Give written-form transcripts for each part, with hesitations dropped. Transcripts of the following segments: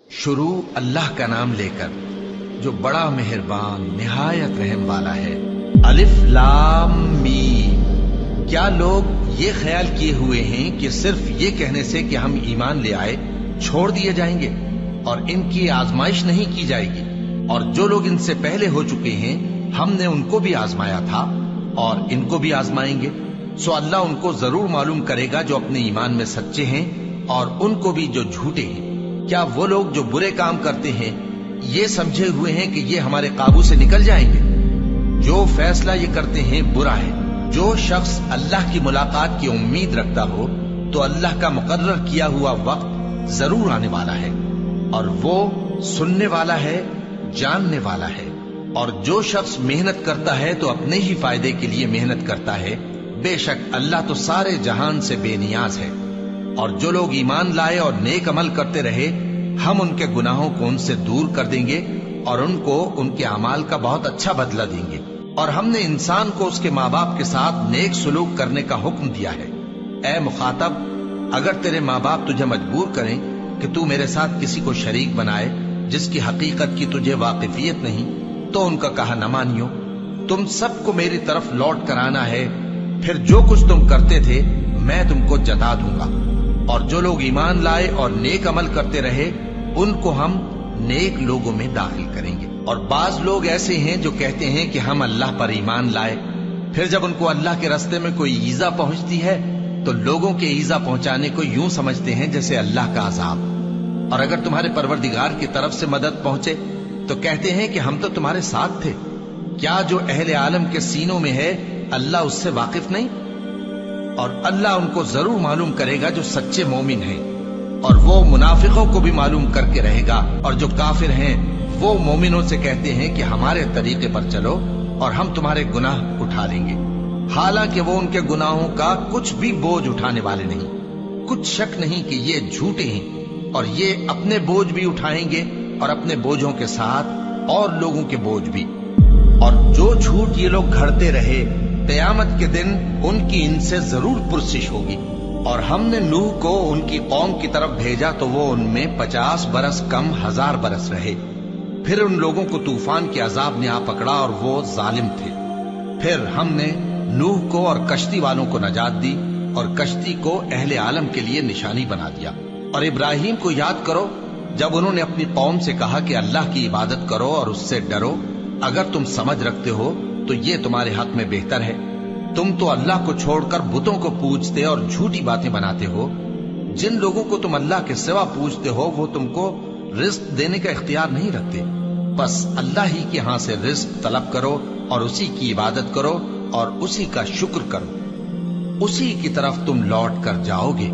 شروع اللہ کا نام لے کر جو بڑا مہربان نہایت رحم والا ہے۔ الف لام میم۔ کیا لوگ یہ خیال کیے ہوئے ہیں کہ صرف یہ کہنے سے کہ ہم ایمان لے آئے چھوڑ دیے جائیں گے اور ان کی آزمائش نہیں کی جائے گی؟ اور جو لوگ ان سے پہلے ہو چکے ہیں ہم نے ان کو بھی آزمایا تھا اور ان کو بھی آزمائیں گے، سو اللہ ان کو ضرور معلوم کرے گا جو اپنے ایمان میں سچے ہیں اور ان کو بھی جو جھوٹے ہیں۔ کیا وہ لوگ جو برے کام کرتے ہیں یہ سمجھے ہوئے ہیں کہ یہ ہمارے قابو سے نکل جائیں گے؟ جو فیصلہ یہ کرتے ہیں برا ہے۔ جو شخص اللہ کی ملاقات کی امید رکھتا ہو تو اللہ کا مقرر کیا ہوا وقت ضرور آنے والا ہے، اور وہ سننے والا ہے، جاننے والا ہے۔ اور جو شخص محنت کرتا ہے تو اپنے ہی فائدے کے لیے محنت کرتا ہے، بے شک اللہ تو سارے جہان سے بے نیاز ہے۔ اور جو لوگ ایمان لائے اور نیک عمل کرتے رہے ہم ان کے گناہوں کو ان سے دور کر دیں گے اور ان کو ان کے اعمال کا بہت اچھا بدلہ دیں گے۔ اور ہم نے انسان کو اس کے ماں باپ کے ساتھ نیک سلوک کرنے کا حکم دیا ہے۔ اے مخاطب، اگر تیرے ماں باپ تجھے مجبور کریں کہ تو میرے ساتھ کسی کو شریک بنائے جس کی حقیقت کی تجھے واقفیت نہیں تو ان کا کہا نہ مانیو۔ تم سب کو میری طرف لوٹ کر آنا ہے، پھر جو کچھ تم کرتے تھے میں تم کو جتا دوں گا۔ اور جو لوگ ایمان لائے اور نیک عمل کرتے رہے ان کو ہم نیک لوگوں میں داخل کریں گے۔ اور بعض لوگ ایسے ہیں جو کہتے ہیں کہ ہم اللہ پر ایمان لائے، پھر جب ان کو اللہ کے راستے میں کوئی ایذا پہنچتی ہے تو لوگوں کے ایذا پہنچانے کو یوں سمجھتے ہیں جیسے اللہ کا عذاب۔ اور اگر تمہارے پروردگار کی طرف سے مدد پہنچے تو کہتے ہیں کہ ہم تو تمہارے ساتھ تھے۔ کیا جو اہل عالم کے سینوں میں ہے اللہ اس سے واقف نہیں؟ اور اللہ ان کو ضرور معلوم کرے گا جو سچے مومن ہیں، اور وہ منافقوں کو بھی معلوم کر کے رہے گا۔ اور جو کافر ہیں وہ مومنوں سے کہتے ہیں کہ ہمارے طریقے پر چلو اور ہم تمہارے گناہ اٹھا لیں گے، حالانکہ وہ ان کے گناہوں کا کچھ بھی بوجھ اٹھانے والے نہیں۔ کچھ شک نہیں کہ یہ جھوٹے ہیں اور یہ اپنے بوجھ بھی اٹھائیں گے اور اپنے بوجھوں کے ساتھ اور لوگوں کے بوجھ بھی۔ اور جو جھوٹ یہ لوگ گھڑتے رہے قیامت کے دن ان کی ان سے ضرور پرسش ہوگی۔ اور ہم نے نوح کو ان کی قوم کی طرف بھیجا تو وہ ان میں 50 برس کم 1000 برس رہے۔ پھر ان لوگوں کو طوفان کے عذاب نے آ پکڑا اور وہ ظالم تھے۔ پھر ہم نے نوح کو اور کشتی والوں کو نجات دی اور کشتی کو اہل عالم کے لیے نشانی بنا دیا۔ اور ابراہیم کو یاد کرو جب انہوں نے اپنی قوم سے کہا کہ اللہ کی عبادت کرو اور اس سے ڈرو، اگر تم سمجھ رکھتے ہو تو یہ تمہارے حق میں بہتر ہے۔ تم تو اللہ کو چھوڑ کر بتوں کو پوجتے اور جھوٹی باتیں بناتے ہو۔ جن لوگوں کو تم اللہ کے سوا پوجتے ہو وہ تم کو رزق دینے کا اختیار نہیں رکھتے، بس اللہ ہی کے ہاں سے رزق طلب کرو اور اسی کی عبادت کرو اور اسی کا شکر کرو، اسی کی طرف تم لوٹ کر جاؤ گے۔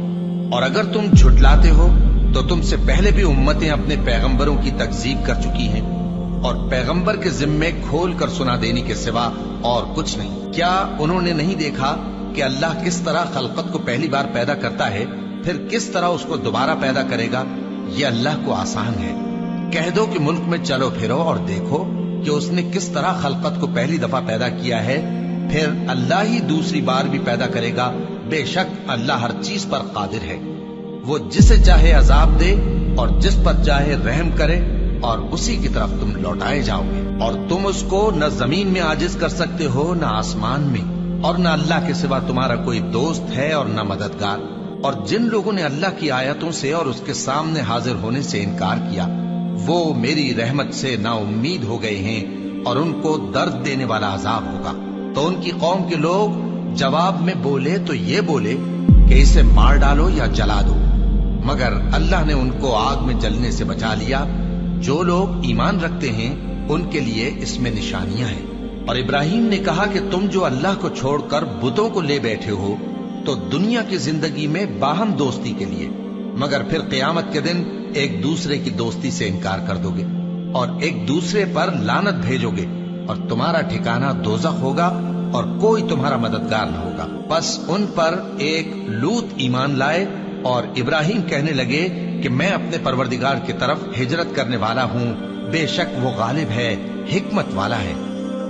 اور اگر تم جھٹلاتے ہو تو تم سے پہلے بھی امتیں اپنے پیغمبروں کی تکذیب کر چکی ہیں، اور پیغمبر کے ذمے کھول کر سنا دینے کے سوا اور کچھ نہیں۔ کیا انہوں نے نہیں دیکھا کہ اللہ کس طرح خلقت کو پہلی بار پیدا کرتا ہے پھر کس طرح اس کو دوبارہ پیدا کرے گا؟ یہ اللہ کو آسان ہے۔ کہہ دو کہ ملک میں چلو پھرو اور دیکھو کہ اس نے کس طرح خلقت کو پہلی دفعہ پیدا کیا ہے، پھر اللہ ہی دوسری بار بھی پیدا کرے گا۔ بے شک اللہ ہر چیز پر قادر ہے۔ وہ جسے چاہے عذاب دے اور جس پر چاہے رحم کرے، اور اسی کی طرف تم لوٹائے جاؤ گے۔ اور تم اس کو نہ زمین میں عاجز کر سکتے ہو نہ آسمان میں، اور نہ اللہ کے سوا تمہارا کوئی دوست ہے اور نہ مددگار۔ اور جن لوگوں نے اللہ کی آیتوں سے اور اس کے سامنے حاضر ہونے سے انکار کیا وہ میری رحمت سے نا امید ہو گئے ہیں اور ان کو درد دینے والا عذاب ہوگا۔ تو ان کی قوم کے لوگ جواب میں بولے تو یہ بولے کہ اسے مار ڈالو یا جلا دو، مگر اللہ نے ان کو آگ میں جلنے سے بچا لیا۔ جو لوگ ایمان رکھتے ہیں ان کے لیے اس میں نشانیاں ہیں۔ اور ابراہیم نے کہا کہ تم جو اللہ کو چھوڑ کر بتوں کو لے بیٹھے ہو تو دنیا کی زندگی میں باہم دوستی کے لیے، مگر پھر قیامت کے دن ایک دوسرے کی دوستی سے انکار کر دو گے اور ایک دوسرے پر لعنت بھیجو گے، اور تمہارا ٹھکانہ دوزخ ہوگا اور کوئی تمہارا مددگار نہ ہوگا۔ بس ان پر ایک لوط ایمان لائے اور ابراہیم کہنے لگے کہ میں اپنے پروردگار کی طرف ہجرت کرنے والا ہوں، بے شک وہ غالب ہے، حکمت والا ہے۔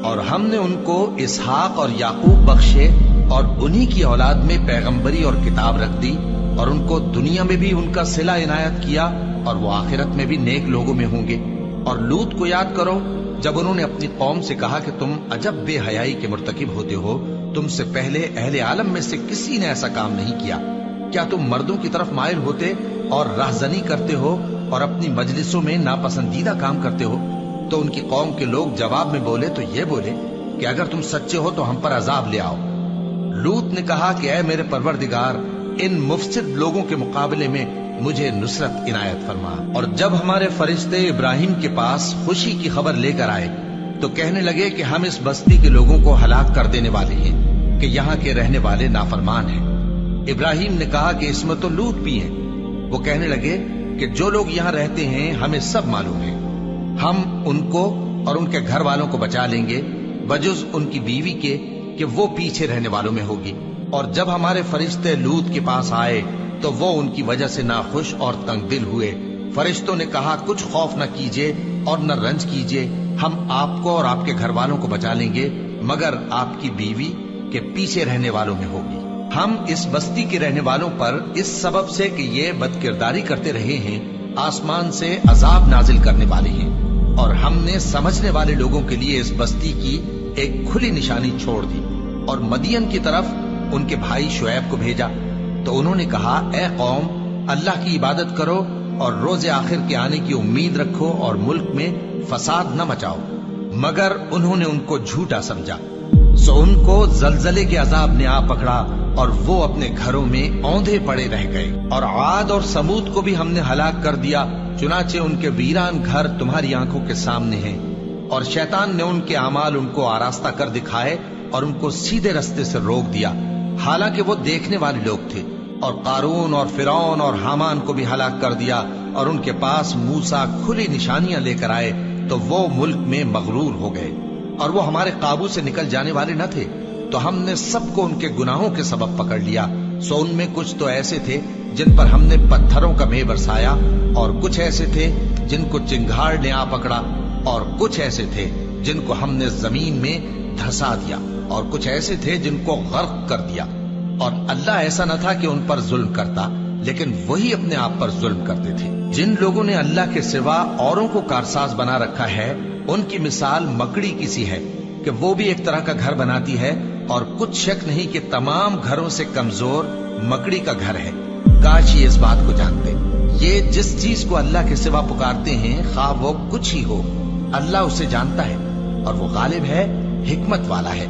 اور ہم نے ان کو اسحاق اور یعقوب بخشے اور انہی کی اولاد میں پیغمبری اور کتاب رکھ دی، اور ان کو دنیا میں بھی ان کا صلہ عنایت کیا اور وہ آخرت میں بھی نیک لوگوں میں ہوں گے۔ اور لوط کو یاد کرو جب انہوں نے اپنی قوم سے کہا کہ تم عجب بے حیائی کے مرتکب ہوتے ہو، تم سے پہلے اہل عالم میں سے کسی نے ایسا کام نہیں کیا۔ کیا تم مردوں کی طرف مائل ہوتے اور رہزنی کرتے ہو اور اپنی مجلسوں میں ناپسندیدہ کام کرتے ہو؟ تو ان کی قوم کے لوگ جواب میں بولے تو یہ بولے کہ اگر تم سچے ہو تو ہم پر عذاب لے آؤ۔ لوط نے کہا کہ اے میرے پروردگار، ان مفسد لوگوں کے مقابلے میں مجھے نصرت عنایت فرما۔ اور جب ہمارے فرشتے ابراہیم کے پاس خوشی کی خبر لے کر آئے تو کہنے لگے کہ ہم اس بستی کے لوگوں کو ہلاک کر دینے والے ہیں کہ یہاں کے رہنے والے نافرمان ہیں۔ ابراہیم نے کہا کہ اس میں تو لوط بھی ہیں۔ وہ کہنے لگے کہ جو لوگ یہاں رہتے ہیں ہمیں سب معلوم ہے، ہم ان کو اور ان کے گھر والوں کو بچا لیں گے بجز ان کی بیوی کے کہ وہ پیچھے رہنے والوں میں ہوگی۔ اور جب ہمارے فرشتے لوط کے پاس آئے تو وہ ان کی وجہ سے ناخوش اور تنگ دل ہوئے۔ فرشتوں نے کہا کچھ خوف نہ کیجیے اور نہ رنج کیجیے، ہم آپ کو اور آپ کے گھر والوں کو بچا لیں گے مگر آپ کی بیوی کے پیچھے رہنے والوں میں ہوگی۔ ہم اس بستی کے رہنے والوں پر اس سبب سے کہ یہ بد کرداری کرتے رہے ہیں آسمان سے عذاب نازل کرنے والے ہیں، اور ہم نے سمجھنے والے لوگوں کے لیے اس بستی کی ایک کھلی نشانی چھوڑ دی۔ اور مدین کی طرف ان کے بھائی شعیب کو بھیجا تو انہوں نے کہا اے قوم، اللہ کی عبادت کرو اور روز آخر کے آنے کی امید رکھو اور ملک میں فساد نہ مچاؤ، مگر انہوں نے ان کو جھوٹا سمجھا، سو ان کو زلزلے کے عذاب نے آ پکڑا اور وہ اپنے گھروں میں اوندھے پڑے رہ گئے۔ اور عاد اور سمود کو بھی ہم نے ہلاک کر دیا، چنانچہ ان کے ویران گھر تمہاری آنکھوں کے سامنے ہیں۔ اور شیطان نے ان کے اعمال ان کو آراستہ کر دکھائے اور ان کو سیدھے رستے سے روک دیا، حالانکہ وہ دیکھنے والے لوگ تھے۔ اور قارون اور فرعون اور حامان کو بھی ہلاک کر دیا، اور ان کے پاس موسیٰ کھلی نشانیاں لے کر آئے تو وہ ملک میں مغرور ہو گئے، اور وہ ہمارے قابو سے نکل جانے والے نہ تھے، تو ہم نے سب کو ان کے گناہوں کے سبب پکڑ لیا۔ سو ان میں کچھ تو ایسے تھے جن پر ہم نے پتھروں کا مے برسایا، اور کچھ ایسے تھے جن کو چنگھاڑ نے آ پکڑا، اور کچھ ایسے تھے جن کو ہم نے زمین میں دھسا دیا، اور کچھ ایسے تھے جن کو غرق کر دیا۔ اور اللہ ایسا نہ تھا کہ ان پر ظلم کرتا، لیکن وہی اپنے آپ پر ظلم کرتے تھے۔ جن لوگوں نے اللہ کے سوا اوروں کو کارساز بنا رکھا ہے، ان کی مثال مکڑی کی سی ہے کہ وہ بھی ایک طرح کا گھر بناتی ہے، اور کچھ شک نہیں کہ تمام گھروں سے کمزور مکڑی کا گھر ہے۔ کاش یہ اس بات کو جانتے، یہ جس چیز کو اللہ کے سوا پکارتے ہیں خواہ وہ کچھ ہی ہو، اللہ اسے جانتا ہے اور وہ غالب ہے، حکمت والا ہے۔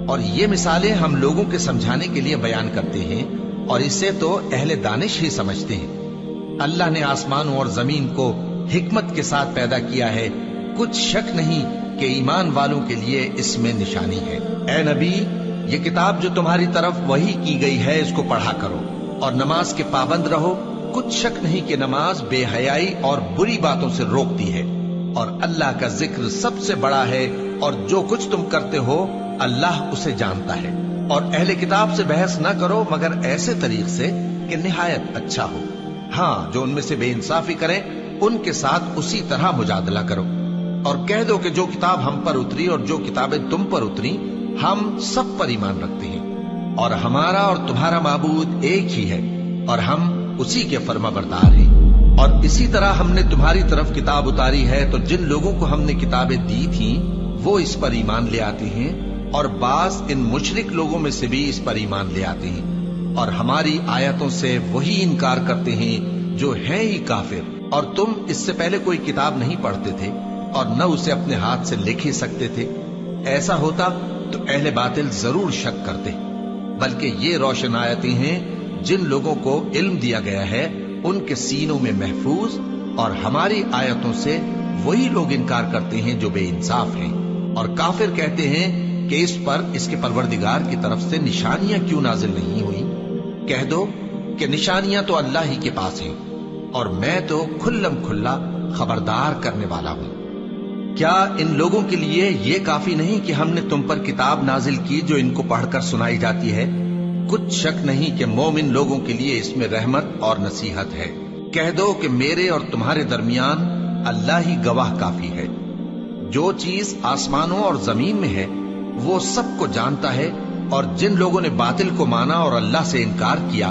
اور یہ مثالیں ہم لوگوں کے سمجھانے کے لیے بیان کرتے ہیں، اور اسے تو اہل دانش ہی سمجھتے ہیں۔ اللہ نے آسمانوں اور زمین کو حکمت کے ساتھ پیدا کیا ہے، کچھ شک نہیں کہ ایمان والوں کے لیے اس میں نشانی ہے۔ اے نبی، یہ کتاب جو تمہاری طرف وحی کی گئی ہے اس کو پڑھا کرو اور نماز کے پابند رہو، کچھ شک نہیں کہ نماز بے حیائی اور بری باتوں سے روکتی ہے، اور اللہ کا ذکر سب سے بڑا ہے، اور جو کچھ تم کرتے ہو اللہ اسے جانتا ہے۔ اور اہل کتاب سے بحث نہ کرو مگر ایسے طریق سے کہ نہایت اچھا ہو، ہاں جو ان میں سے بے انصافی کریں ان کے ساتھ اسی طرح مجادلہ کرو، اور کہہ دو کہ جو کتاب ہم پر اتری اور جو کتابیں تم پر اتری ہم سب پر ایمان رکھتے ہیں، اور ہمارا اور تمہارا معبود ایک ہی ہے، اور ہم اسی کے فرما بردار ہیں۔ اور اسی طرح ہم نے تمہاری طرف کتاب اتاری ہے تو جن لوگوں کو ہم نے کتابیں دی تھیں وہ اس پر ایمان لے آتے ہیں، اور بعض ان مشرک لوگوں میں سے بھی اس پر ایمان لے آتے ہیں، اور ہماری آیتوں سے وہی انکار کرتے ہیں جو ہیں ہی کافر۔ اور تم اس سے پہلے کوئی کتاب نہیں پڑھتے تھے اور نہ اسے اپنے ہاتھ سے لکھ ہی سکتے تھے، ایسا ہوتا تو اہل باطل ضرور شک کرتے، بلکہ یہ روشن آیتیں ہیں جن لوگوں کو علم دیا گیا ہے ان کے سینوں میں محفوظ، اور ہماری آیتوں سے وہی لوگ انکار کرتے ہیں جو بے انصاف ہیں۔ اور کافر کہتے ہیں کہ اس پر اس کے پروردگار کی طرف سے نشانیاں کیوں نازل نہیں ہوئی؟ کہہ دو کہ نشانیاں تو اللہ ہی کے پاس ہیں، اور میں تو کھلم کھلا خبردار کرنے والا ہوں۔ کیا ان لوگوں کے لیے یہ کافی نہیں کہ ہم نے تم پر کتاب نازل کی جو ان کو پڑھ کر سنائی جاتی ہے؟ کچھ شک نہیں کہ مومن لوگوں کے لیے اس میں رحمت اور نصیحت ہے۔ کہہ دو کہ میرے اور تمہارے درمیان اللہ ہی گواہ کافی ہے، جو چیز آسمانوں اور زمین میں ہے وہ سب کو جانتا ہے، اور جن لوگوں نے باطل کو مانا اور اللہ سے انکار کیا